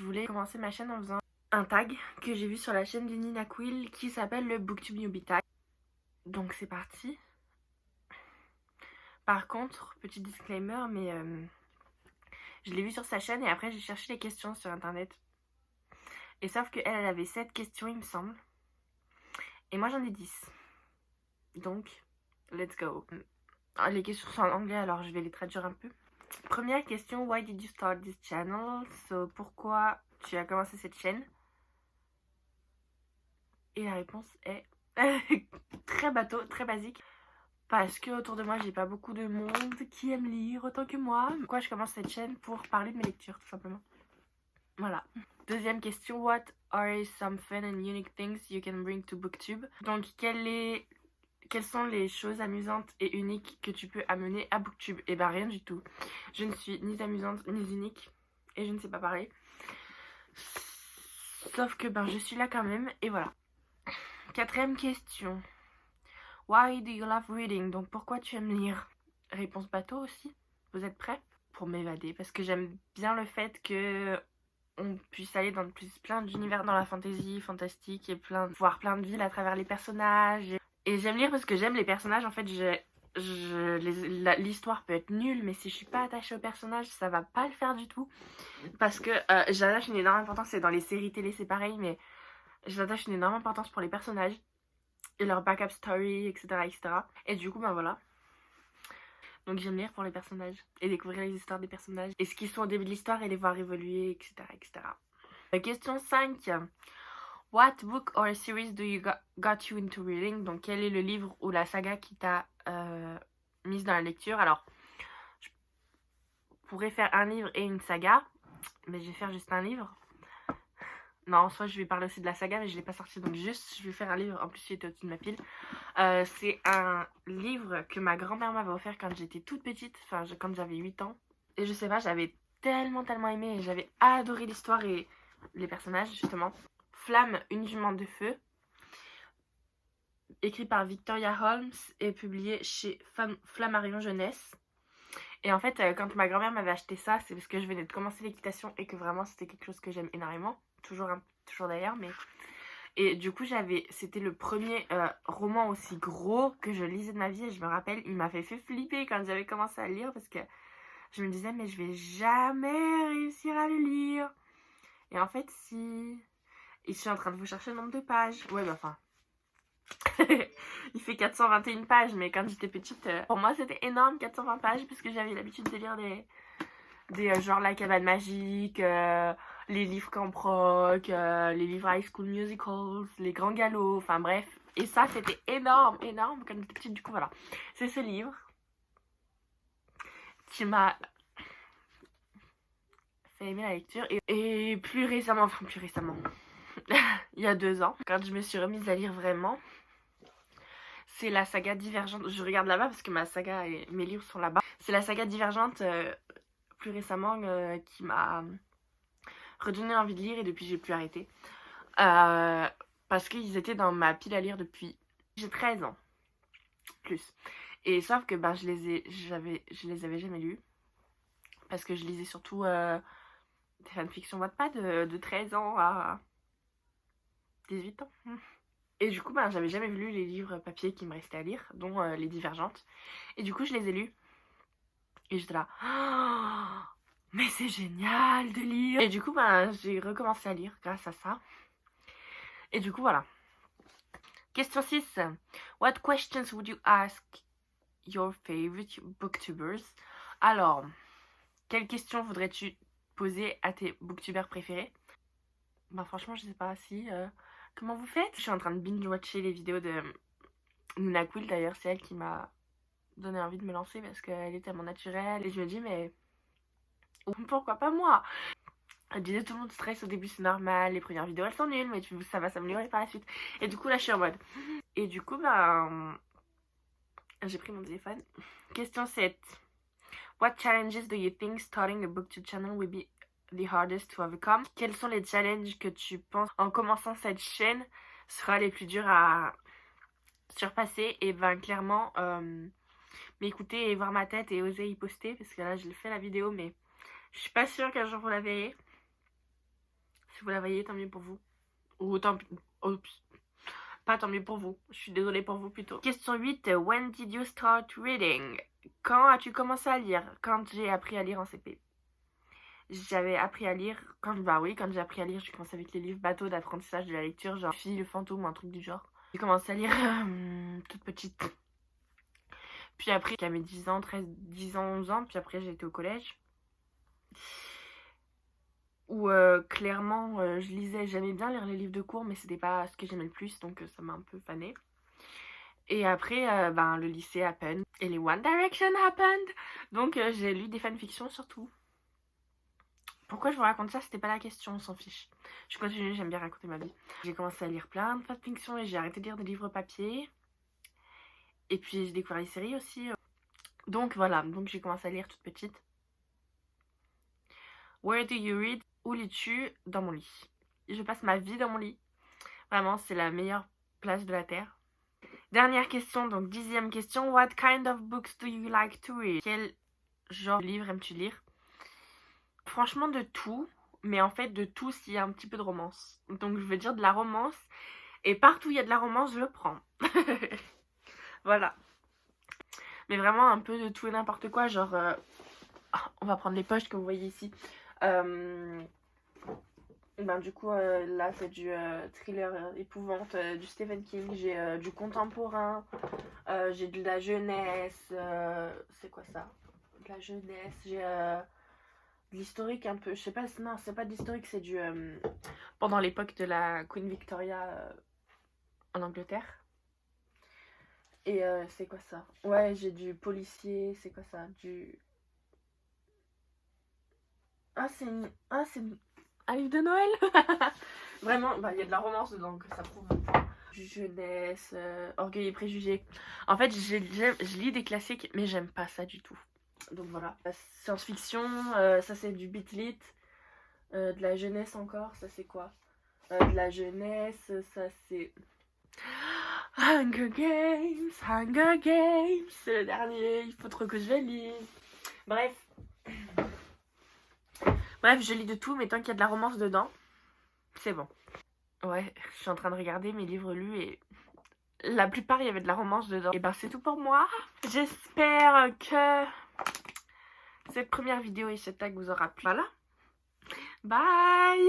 je voulais commencer ma chaîne en faisant un tag que j'ai vu sur la chaîne de Nina Quill qui s'appelle le Booktube Newbie Tag. Donc c'est parti. Par contre, petit disclaimer, mais je l'ai vu sur sa chaîne et après j'ai cherché les questions sur internet. Et sauf qu'elle, elle avait 7 questions il me semble. Et moi j'en ai 10. Donc, let's go. Les questions sont en anglais alors je vais les traduire un peu. Première question, why did you start this channel? So, pourquoi tu as commencé cette chaîne? Et la réponse est très bateau, très basique. Parce que autour de moi, j'ai pas beaucoup de monde qui aime lire autant que moi. Pourquoi je commence cette chaîne? Pour parler de mes lectures, tout simplement. Voilà. Deuxième question, what are some fun and unique things you can bring to Booktube? Donc, quelles sont les choses amusantes et uniques que tu peux amener à Booktube? Et bah rien du tout. Je ne suis ni amusante ni unique et je ne sais pas parler. Sauf que je suis là quand même et voilà. Quatrième question. Why do you love reading? Donc pourquoi tu aimes lire? Réponse bateau aussi. Vous êtes prêts? Pour m'évader parce que j'aime bien le fait que on puisse aller dans plein d'univers dans la fantasy, fantastique et voir plein de villes à travers les personnages. Et j'aime lire parce que j'aime les personnages. En fait, l'histoire peut être nulle, mais si je suis pas attachée au personnage, ça va pas le faire du tout. Parce que j'attache une énorme importance, et dans les séries télé c'est pareil, mais j'attache une énorme importance pour les personnages et leur backup story, etc. etc. Et du coup, voilà. Donc j'aime lire pour les personnages et découvrir les histoires des personnages et ce qu'ils sont au début de l'histoire et les voir évoluer, etc. etc. Question 5. What book or series do you got you into reading? Donc quel est le livre ou la saga qui t'a mise dans la lecture? Alors, je pourrais faire un livre et une saga, mais je vais faire juste un livre. Non, en soi, je vais parler aussi de la saga, mais je ne l'ai pas sorti, donc juste, je vais faire un livre. En plus, il était au-dessus de ma pile. C'est un livre que ma grand-mère m'avait offert quand j'étais toute petite, enfin, quand j'avais 8 ans. Et je sais pas, j'avais tellement aimé, et j'avais adoré l'histoire et les personnages, justement. Flamme, une jument de feu, écrit par Victoria Holmes et publié chez Flammarion Jeunesse. Et en fait, quand ma grand-mère m'avait acheté ça, c'est parce que je venais de commencer l'équitation et que vraiment c'était quelque chose que j'aime énormément. Toujours d'ailleurs, mais... Et du coup, c'était le premier roman aussi gros que je lisais de ma vie. Et je me rappelle, il m'avait fait flipper quand j'avais commencé à le lire parce que je me disais, mais je vais jamais réussir à le lire. Et en fait, si... Et je suis en train de vous chercher le nombre de pages. Ouais, enfin... il fait 421 pages, mais quand j'étais petite, pour moi c'était énorme, 420 pages, parce que j'avais l'habitude de lire des genre La Cabane Magique, les livres Camp Rock, les livres High School Musicals, les Grands Galops, enfin bref. Et ça c'était énorme quand j'étais petite, du coup voilà. C'est ce livre qui m'a fait aimer la lecture. Et plus récemment, il y a 2 ans, quand je me suis remise à lire vraiment, c'est la saga Divergente. Je regarde là-bas parce que ma saga et mes livres sont là-bas. C'est la saga Divergente, plus récemment, qui m'a redonné envie de lire et depuis j'ai pu arrêter. Parce qu'ils étaient dans ma pile à lire depuis... J'ai 13 ans. Plus. Et sauf que je les avais jamais lus. Parce que je lisais surtout des fanfictions Wattpad de 13 ans à 18 ans. Et du coup, j'avais jamais lu les livres papier qui me restaient à lire, dont les Divergentes. Et du coup, je les ai lus. Et j'étais là, oh, mais c'est génial de lire. Et du coup, j'ai recommencé à lire grâce à ça. Et du coup, voilà. Question 6. What questions would you ask your favorite booktubers? Alors, quelles questions voudrais-tu poser à tes booktubers préférés? Franchement, je sais pas si... comment vous faites? Je suis en train de binge-watcher les vidéos de Nina Quill, d'ailleurs, c'est elle qui m'a donné envie de me lancer parce qu'elle est tellement naturelle. Et je me dis, mais pourquoi pas moi? Elle disait tout le monde stresse au début, c'est normal, les premières vidéos elles sont nulles, mais ça va s'améliorer par la suite. Et du coup, là je suis en mode. Et du coup, j'ai pris mon téléphone. Question 7. What challenges do you think starting a booktube channel will be the hardest to overcome? Quels sont les challenges que tu penses en commençant cette chaîne sera les plus durs à surpasser? Et clairement, m'écouter et voir ma tête et oser y poster, parce que là je l'ai fait la vidéo, mais je suis pas sûre qu'un jour vous la verrez. Si vous la voyez, tant mieux pour vous. Ou tant pis. Oups. Pas tant mieux pour vous. Je suis désolée pour vous plutôt. Question 8. When did you start reading? Quand as-tu commencé à lire? Quand j'ai appris à lire en CP. J'avais appris à lire, quand j'ai appris à lire, j'ai commencé avec les livres bateaux d'apprentissage de la lecture, genre Fille, le fantôme, un truc du genre. J'ai commencé à lire toute petite. Puis après, j'avais 10 ans, 10 ans, 11 ans, puis après j'ai été au collège. Où clairement, je lisais, j'aimais bien lire les livres de cours, mais c'était pas ce que j'aimais le plus, donc ça m'a un peu fanée. Et après, le lycée happened, et les One Direction happened, donc j'ai lu des fanfictions surtout. Pourquoi je vous raconte ça? C'était pas la question, on s'en fiche. Je continue, j'aime bien raconter ma vie. J'ai commencé à lire plein de fanfictions et j'ai arrêté de lire des livres papier. Et puis j'ai découvert les séries aussi. Donc voilà, donc j'ai commencé à lire toute petite. Where do you read? Où lis-tu? Dans mon lit. Je passe ma vie dans mon lit. Vraiment, c'est la meilleure place de la Terre. Dernière question, donc 10e question. What kind of books do you like to read? Quel genre de livre aimes-tu lire? Franchement, de tout. Mais en fait, de tout s'il y a un petit peu de romance. Donc je veux dire de la romance. Et partout où il y a de la romance, je le prends. Voilà. Mais vraiment un peu de tout et n'importe quoi. Genre, on va prendre les poches que vous voyez ici. Du coup, là, c'est du thriller épouvante, du Stephen King. J'ai du contemporain. J'ai de la jeunesse. C'est quoi ça? De la jeunesse. J'ai de l'historique un peu. Je sais pas, non, c'est pas de l'historique, c'est du. Pendant l'époque de la Queen Victoria en Angleterre. Et c'est quoi ça? Ouais, j'ai du policier. C'est quoi ça? Du. Ah, c'est un livre de Noël. Vraiment, il y a de la romance dedans, que ça prouve. Du jeunesse, Orgueil et préjugés. En fait, je lis des classiques, mais j'aime pas ça du tout. Donc voilà. Science-fiction, ça c'est du beat-lit. De la jeunesse encore, ça c'est quoi? De la jeunesse, ça c'est... Hunger Games, c'est le dernier, il faut trop que je le lise. Bref, je lis de tout, mais tant qu'il y a de la romance dedans, c'est bon. Ouais, je suis en train de regarder mes livres lus et la plupart, il y avait de la romance dedans. Et ben, c'est tout pour moi. J'espère que cette première vidéo et ce tag vous aura plu. Voilà. Bye!